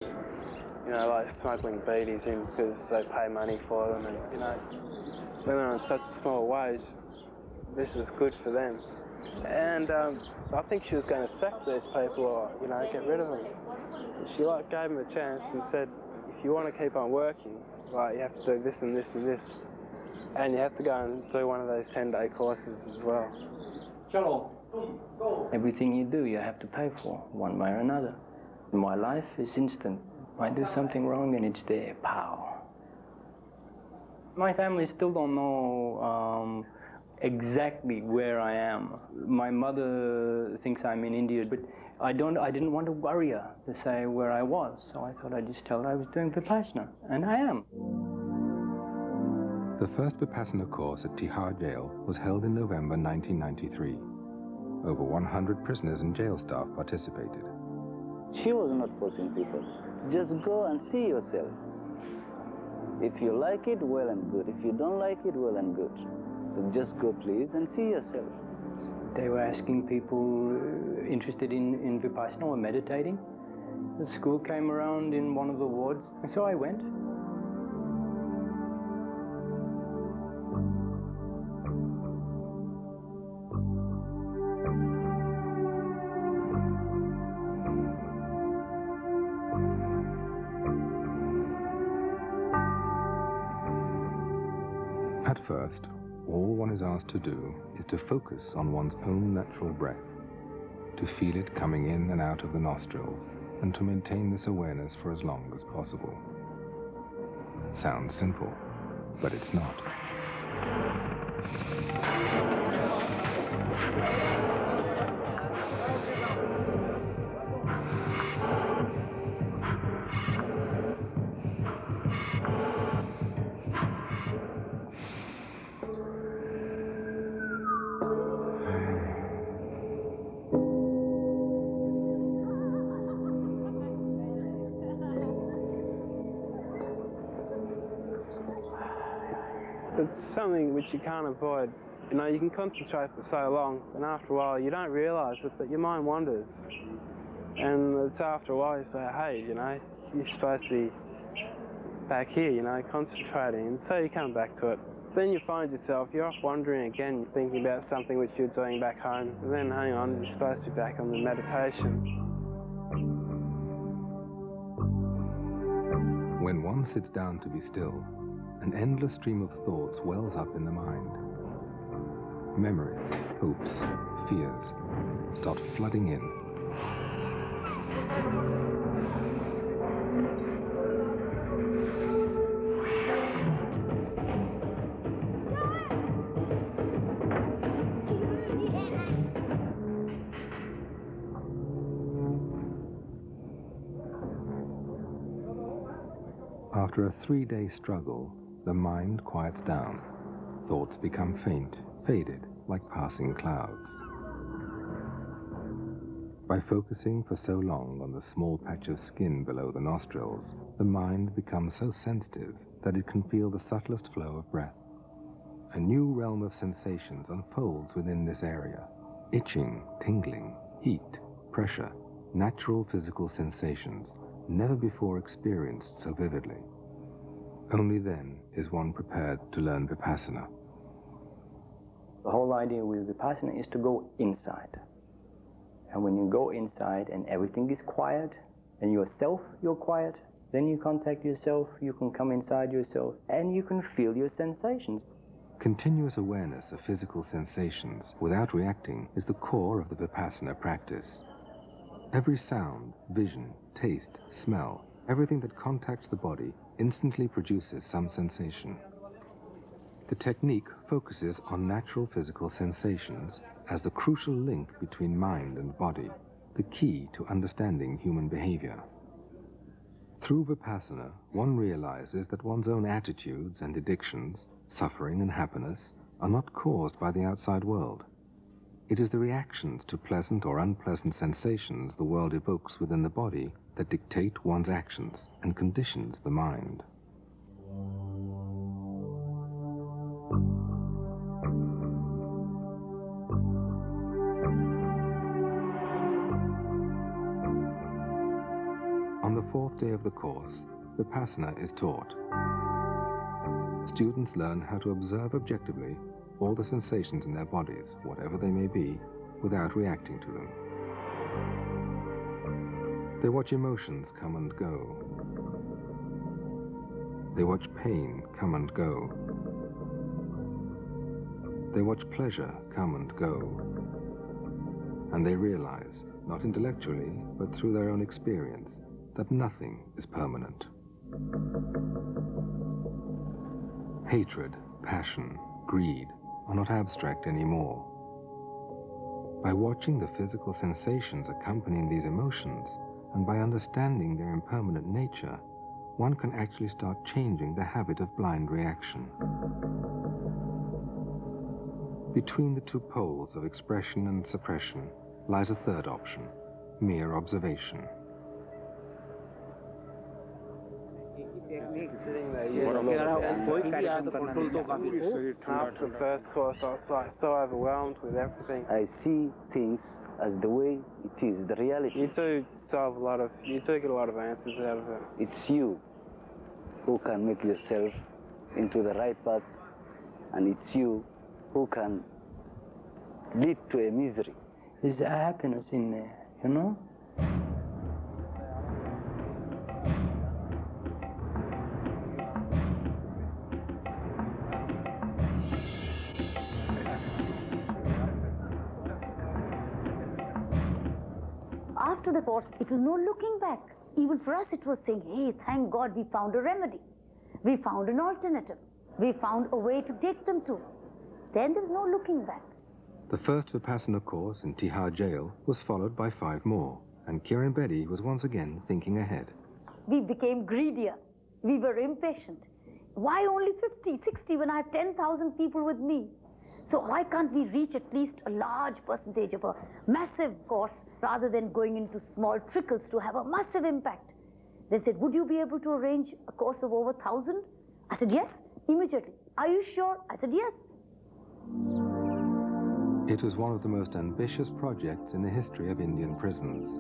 You know, like smuggling beaties in because they pay money for them, and you know, women on such a small wage. This is good for them. And I think she was going to sack these people or, you know, get rid of them. She gave them a chance and said, if you want to keep on working, you have to do this and this and this. And you have to go and do one of those 10-day courses as well. Everything you do, you have to pay for, one way or another. My life is instant. I do something wrong and it's there, pow. My family still don't know exactly where I am. My mother thinks I'm in India, but I didn't want to worry her to say where I was, so I thought I'd just tell her I was doing vipassana, and I am. The first vipassana course at Tihar jail was held in November 1993. Over 100 prisoners and jail staff participated. She was not forcing people. Just go and see yourself. If you like it, well and good. If you don't like it, well and good. But just go, please, and see yourself. They were asking people interested in vipassana or meditating. The school came around in one of the wards, and so I went. At first, all one is asked to do is to focus on one's own natural breath, to feel it coming in and out of the nostrils, and to maintain this awareness for as long as possible. Sounds simple, but it's not. It's something which you can't avoid. You know, you can concentrate for so long, and after a while you don't realise it, but your mind wanders. And it's after a while you say, hey, you know, you're supposed to be back here, you know, concentrating, and so you come back to it. Then you find yourself, you're off wandering again, you're thinking about something which you're doing back home, and then hang on, you're supposed to be back on the meditation. When one sits down to be still, an endless stream of thoughts wells up in the mind. Memories, hopes, fears start flooding in. After a 3-day struggle, the mind quiets down. Thoughts become faint, faded, like passing clouds. By focusing for so long on the small patch of skin below the nostrils, the mind becomes so sensitive that it can feel the subtlest flow of breath. A new realm of sensations unfolds within this area. Itching, tingling, heat, pressure, natural physical sensations, never before experienced so vividly. Only then is one prepared to learn vipassana. The whole idea with vipassana is to go inside. And when you go inside and everything is quiet, and you're quiet, then you contact yourself, you can come inside yourself, and you can feel your sensations. Continuous awareness of physical sensations without reacting is the core of the vipassana practice. Every sound, vision, taste, smell, everything that contacts the body instantly produces some sensation. The technique focuses on natural physical sensations as the crucial link between mind and body, the key to understanding human behavior. Through vipassana, one realizes that one's own attitudes and addictions, suffering and happiness, are not caused by the outside world. It is the reactions to pleasant or unpleasant sensations the world evokes within the body that dictate one's actions and conditions the mind. On the 4th day of the course, vipassana is taught. Students learn how to observe objectively all the sensations in their bodies, whatever they may be, without reacting to them. They watch emotions come and go. They watch pain come and go. They watch pleasure come and go. And they realize, not intellectually, but through their own experience, that nothing is permanent. Hatred, passion, greed are not abstract anymore. By watching the physical sensations accompanying these emotions, and by understanding their impermanent nature, one can actually start changing the habit of blind reaction. Between the two poles of expression and suppression lies a third option, mere observation. After the first course, I was like so overwhelmed with everything. I see things as the way it is, the reality. You do get a lot of answers out of it. It's you who can make yourself into the right path, and it's you who can lead to a misery. There's a happiness in there, you know? After the course, it was no looking back. Even for us, it was saying, hey, thank God we found a remedy. We found an alternative. We found a way to take them to. Then there was no looking back. The first Vipassana course in Tihar jail was followed by 5 more, and Kiran Bedi was once again thinking ahead. We became greedier. We were impatient. Why only 50, 60 when I have 10,000 people with me? So why can't we reach at least a large percentage of a massive course rather than going into small trickles to have a massive impact? They said, would you be able to arrange a course of over 1,000? I said, yes, immediately. Are you sure? I said, yes. It was one of the most ambitious projects in the history of Indian prisons.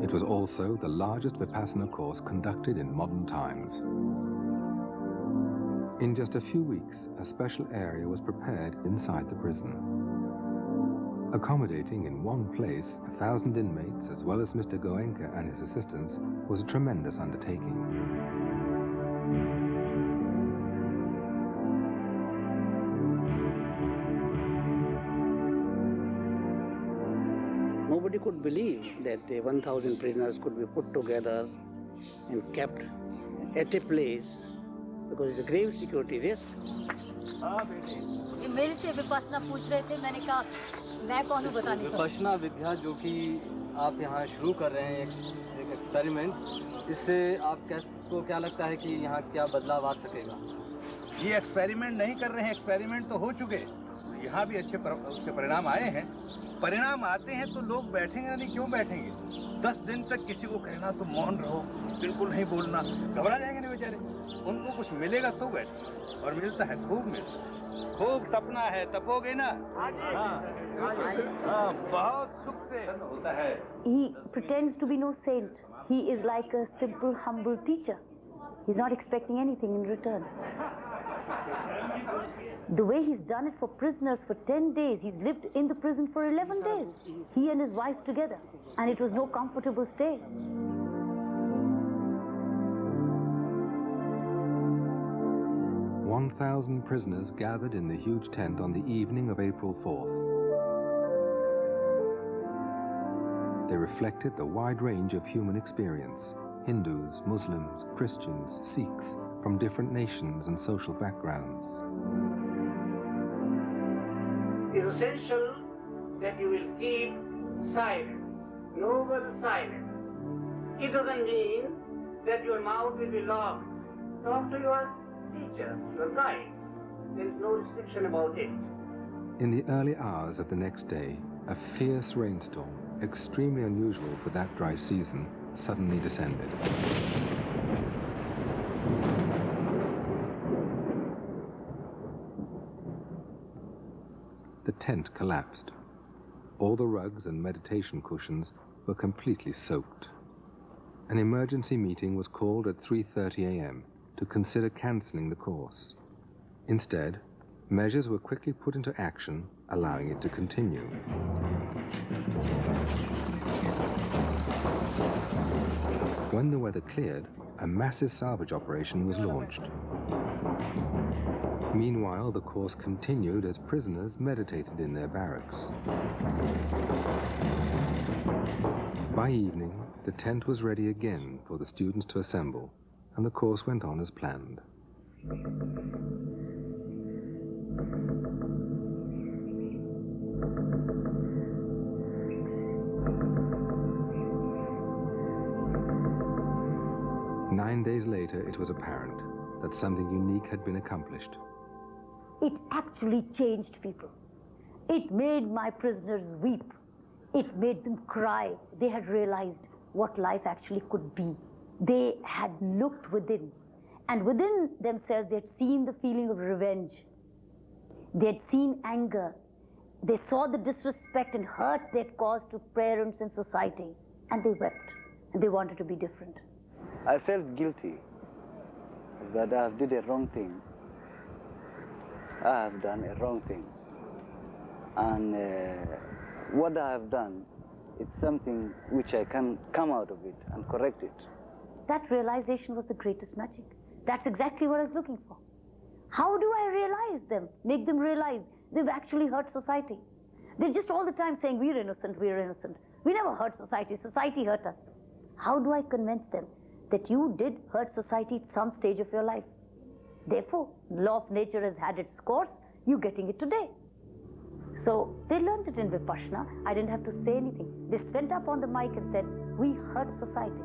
It was also the largest Vipassana course conducted in modern times. In just a few weeks, a special area was prepared inside the prison. Accommodating in one place 1,000 inmates, as well as Mr. Goenka and his assistants, was a tremendous undertaking. Nobody could believe that 1,000 prisoners could be put together and kept at a place, because it's a grave security risk. ये मेरे से विपස්සना पूछ रहे थे, मैंने कहा मैं कौन हूँ बताने को। विपස්සना विद्या जो कि आप यहाँ शुरू कर रहे हैं एक एक्सपेरिमेंट, इससे आपको क्या लगता है कि यहाँ क्या बदलाव आ सकेगा? ये एक्सपेरिमेंट नहीं कर रहे हैं, एक्सपेरिमेंट तो हो चुके, यहाँ भी अच्छे उसके परिणाम आए हैं। परिणाम आते हैं तो लोग बैठेंगे नहीं, क्यों बैठेंगे? 10 दिन तक किसी को कहना तो मौन रहो, बिल्कुल नहीं बोलना, घबरा जाएंगे नहीं बेचारे। उनको कुछ मिलेगा तो बैठे, और मिलता है, खूब मिलता है। खूब तपना है, तपोगे ना? हाँ, बहुत सुख से होता है। He pretends to be no saint. He is like a simple, humble teacher. He's not expecting anything in return. The way he's done it for prisoners for 10 days, he's lived in the prison for 11 days. He and his wife together. And it was no comfortable stay. "1,000 prisoners gathered in the huge tent on the evening of April 4th. They reflected the wide range of human experience: Hindus, Muslims, Christians, Sikhs, from different nations and social backgrounds. It's essential that you will keep silent, noble silence. It doesn't mean that your mouth will be locked. Talk to your teacher, your guide. There is no restriction about it. In the early hours of the next day, a fierce rainstorm, extremely unusual for that dry season, suddenly descended. The tent collapsed. All the rugs and meditation cushions were completely soaked. An emergency meeting was called at 3:30 a.m. to consider cancelling the course. Instead, measures were quickly put into action, allowing it to continue. When the weather cleared, a massive salvage operation was launched. Meanwhile, the course continued as prisoners meditated in their barracks. By evening, the tent was ready again for the students to assemble, and the course went on as planned. Nine days later, it was apparent that something unique had been accomplished. It actually changed people. It made my prisoners weep. It made them cry. They had realized what life actually could be. They had looked within, and within themselves they had seen the feeling of revenge. They had seen anger. They saw the disrespect and hurt they had caused to parents and society, and they wept, and they wanted to be different. I felt guilty that I did a wrong thing. I have done a wrong thing. And what I have done, it's something which I can come out of it and correct it. That realization was the greatest magic. That's exactly what I was looking for. How do I realize them, make them realize they've actually hurt society? They're just all the time saying, we're innocent, we're innocent. We never hurt society, society hurt us. How do I convince them that you did hurt society at some stage of your life? Therefore, law of nature has had its course, you're getting it today. So they learned it in Vipassana. I didn't have to say anything. They went up on the mic and said, we hurt society,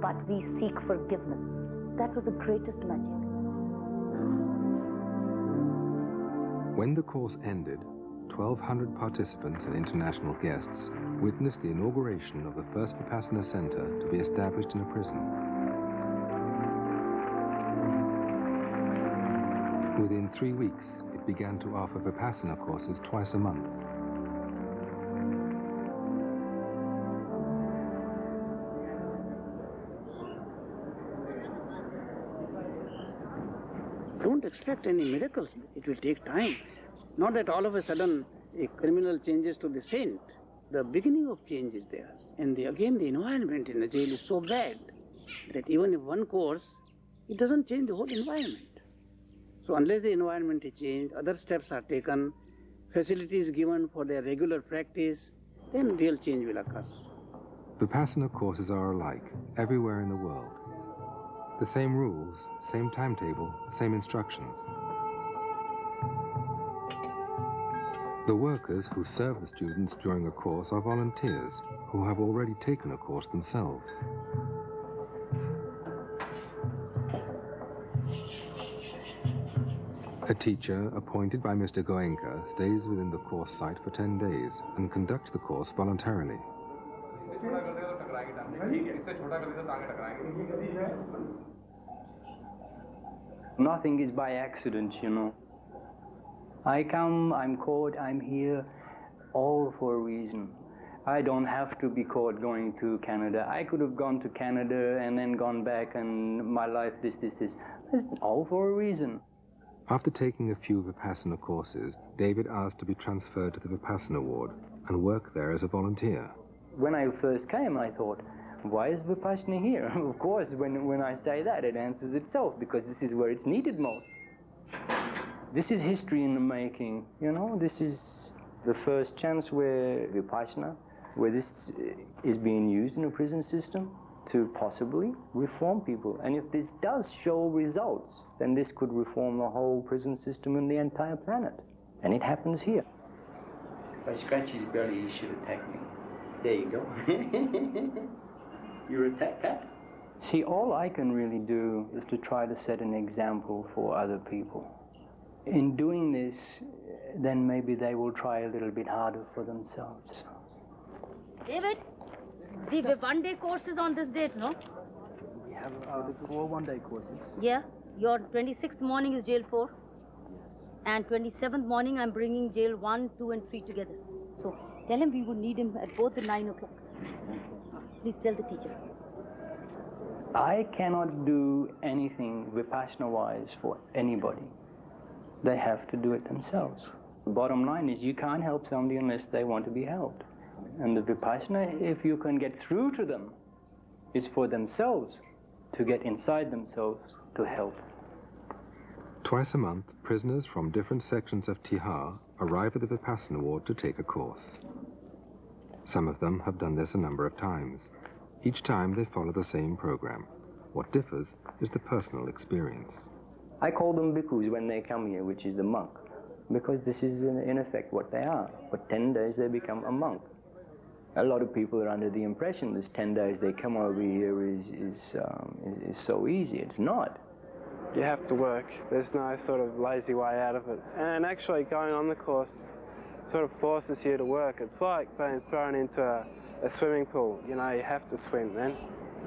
but we seek forgiveness. That was the greatest magic. When the course ended, 1,200 participants and international guests witnessed the inauguration of the first Vipassana center to be established in a prison. Within 3 weeks, it began to offer Vipassana courses twice a month. Don't expect any miracles. It will take time. Not that all of a sudden a criminal changes to the saint. The beginning of change is there. And again, the environment in the jail is so bad that even if one course, it doesn't change the whole environment. So unless the environment is changed, other steps are taken, facilities given for their regular practice, then real change will occur. Vipassana courses are alike everywhere in the world. The same rules, same timetable, same instructions. The workers who serve the students during a course are volunteers who have already taken a course themselves. A teacher appointed by Mr. Goenka stays within the course site for 10 days and conducts the course voluntarily. Nothing is by accident, you know. I come, I'm caught, I'm here, all for a reason. I don't have to be caught going to Canada. I could have gone to Canada and then gone back and my life this. It's all for a reason. After taking a few Vipassana courses, David asked to be transferred to the Vipassana ward and work there as a volunteer. When I first came, I thought, why is Vipassana here? Of course, when I say that, it answers itself, because this is where it's needed most. This is history in the making, you know. This is the first chance where Vipassana, where this is being used in a prison system to possibly reform people. And if this does show results, then this could reform the whole prison system and the entire planet. And it happens here. If I scratch his belly, he should attack me. There you go. You're attacked, cat? See, all I can really do is to try to set an example for other people. In doing this, then maybe they will try a little bit harder for themselves. David, the one-day course is on this date, no? We have 4 one-day courses. Yeah. Your 26th morning is jail 4. And 27th morning I'm bringing jail 1, 2 and 3 together. So tell him we would need him at both the 9 o'clock. Please tell the teacher. I cannot do anything Vipassana-wise for anybody. They have to do it themselves. The bottom line is you can't help somebody unless they want to be helped. And the Vipassana, if you can get through to them, is for themselves, to get inside themselves to help. Twice a month, prisoners from different sections of Tihar arrive at the Vipassana ward to take a course. Some of them have done this a number of times. Each time they follow the same program. What differs is the personal experience. I call them bhikkhus when they come here, which is a monk, because this is in effect what they are. For 10 days they become a monk. A lot of people are under the impression this 10 days they come over here is so easy. It's not. You have to work. There's no sort of lazy way out of it. And actually going on the course sort of forces you to work. It's like being thrown into a swimming pool. You know, you have to swim then.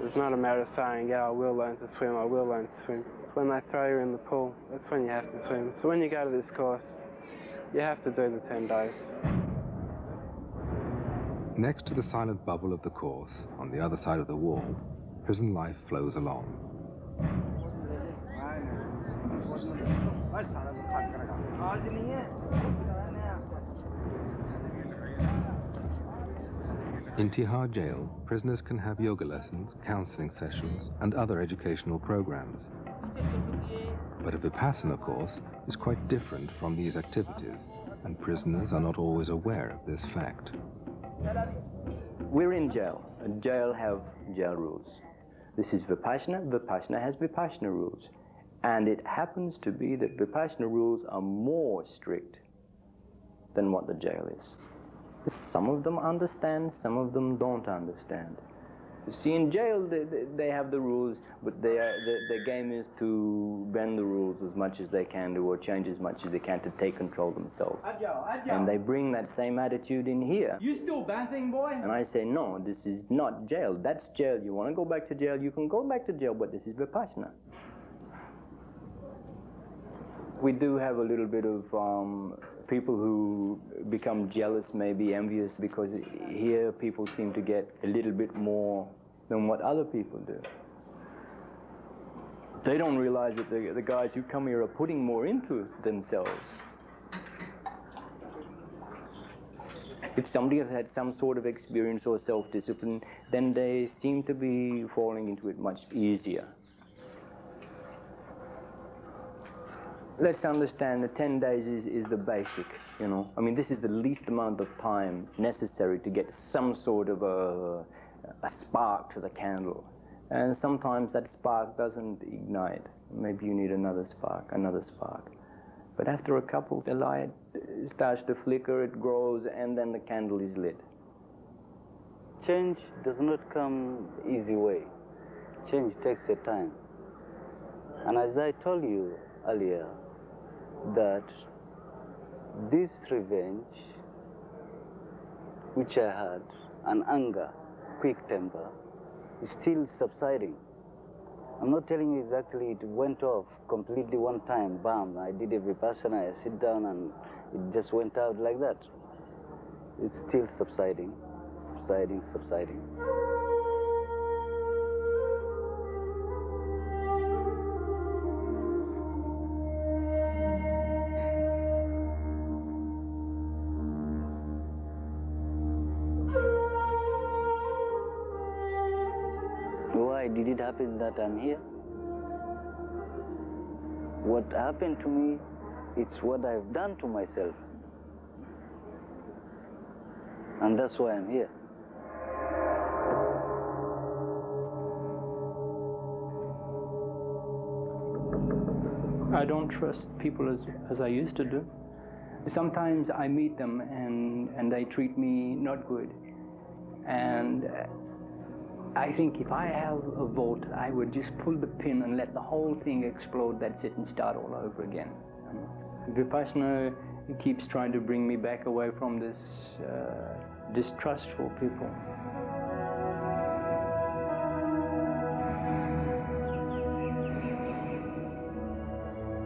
It's not a matter of saying, yeah, I will learn to swim, I will learn to swim. When they throw you in the pool, that's when you have to swim. So when you go to this course, you have to do the 10 days. Next to the silent bubble of the course, on the other side of the wall, prison life flows along. In Tihar jail, prisoners can have yoga lessons, counseling sessions, and other educational programs. But a Vipassana course is quite different from these activities, and prisoners are not always aware of this fact. We're in jail. A jail have jail rules. This is Vipassana. Vipassana has Vipassana rules. And it happens to be that Vipassana rules are more strict than what the jail is. Some of them understand, some of them don't understand. You see, in jail, they have the rules, but their game is to bend the rules as much as they can do, or change as much as they can to take control themselves. And they bring that same attitude in here. You still bathing, boy? And I say, no, this is not jail. That's jail. You want to go back to jail, you can go back to jail, but this is Vipassana. We do have a little bit of people who become jealous, maybe envious, because here people seem to get a little bit more than what other people do. They don't realize that the guys who come here are putting more into themselves. If somebody has had some sort of experience or self-discipline, then they seem to be falling into it much easier. Let's understand that 10 days is the basic, you know. I mean, this is the least amount of time necessary to get some sort of a spark to the candle. And sometimes that spark doesn't ignite. Maybe you need another spark. But after a couple, the light starts to flicker, it grows, and then the candle is lit. Change does not come easy way. Change takes a time. And as I told you earlier, that this revenge, which I had, and anger, quick temper, is still subsiding. I'm not telling you exactly it went off completely one time, bam, I did a Vipassana, I sit down and it just went out like that. It's still subsiding, subsiding. Why did it happen that I'm here? What happened to me, it's what I've done to myself. And that's why I'm here. I don't trust people as I used to do. Sometimes I meet them and they treat me not good. And I think if I have a vote, I would just pull the pin and let the whole thing explode. That's it, and start all over again. Vipassana keeps trying to bring me back away from this distrustful people.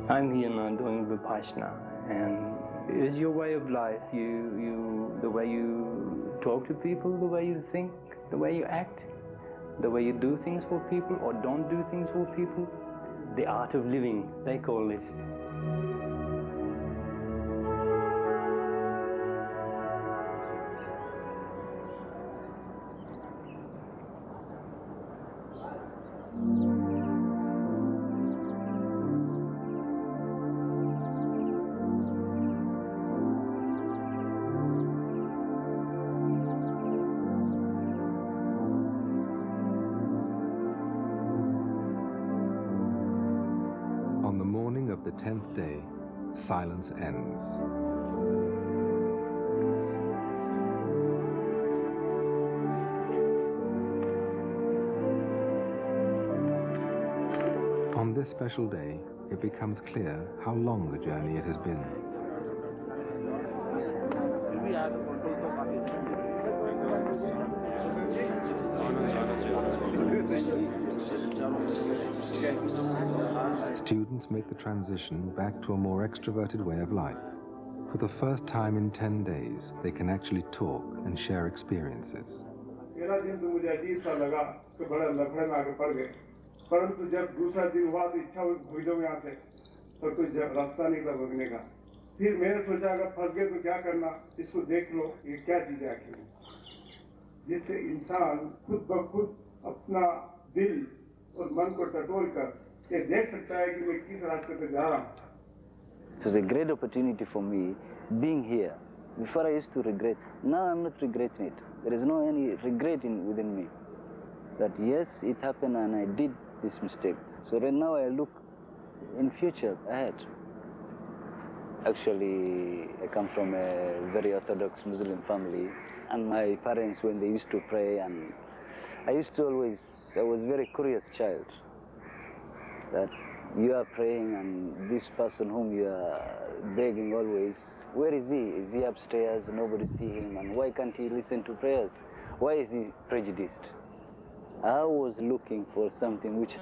I'm here now doing Vipassana, and it's your way of life. The way you talk to people, the way you think, the way you act. the way you do things for people or don't do things for people. The art of living, they call this. On the morning of the 10th day, silence ends. On this special day, it becomes clear how long a journey it has been. Students make the transition back to a more extroverted way of life. For the first time in 10 days, they can actually talk and share experiences. परंतु जब दूसरा दिन हुआ तो इच्छा हुई भाग जाऊं यहाँ से, तो कुछ रास्ता निकला भागने का। फिर मैंने सोचा अगर फंस गए तो क्या करना, इसको देख लो ये क्या चीज है आखिर, जिससे इंसान खुद ब खुद अपना दिल और मन को टटोल कर ये देख सकता है कि मैं किस रास्ते पे जा रहा हूँ. It was a great opportunity for me being here. Before I used to regret. Now I'm not regretting it. There is no any regret within me. That yes, it happened and I did this mistake. So right now I look in future ahead. Actually, I come from a very orthodox Muslim family, and my parents, when they used to pray, and I used to always, I was a very curious child. That you are praying and this person whom you are begging always, where is he? Is he upstairs? Nobody see him, and why can't he listen to prayers? Why is he prejudiced? I was looking for something which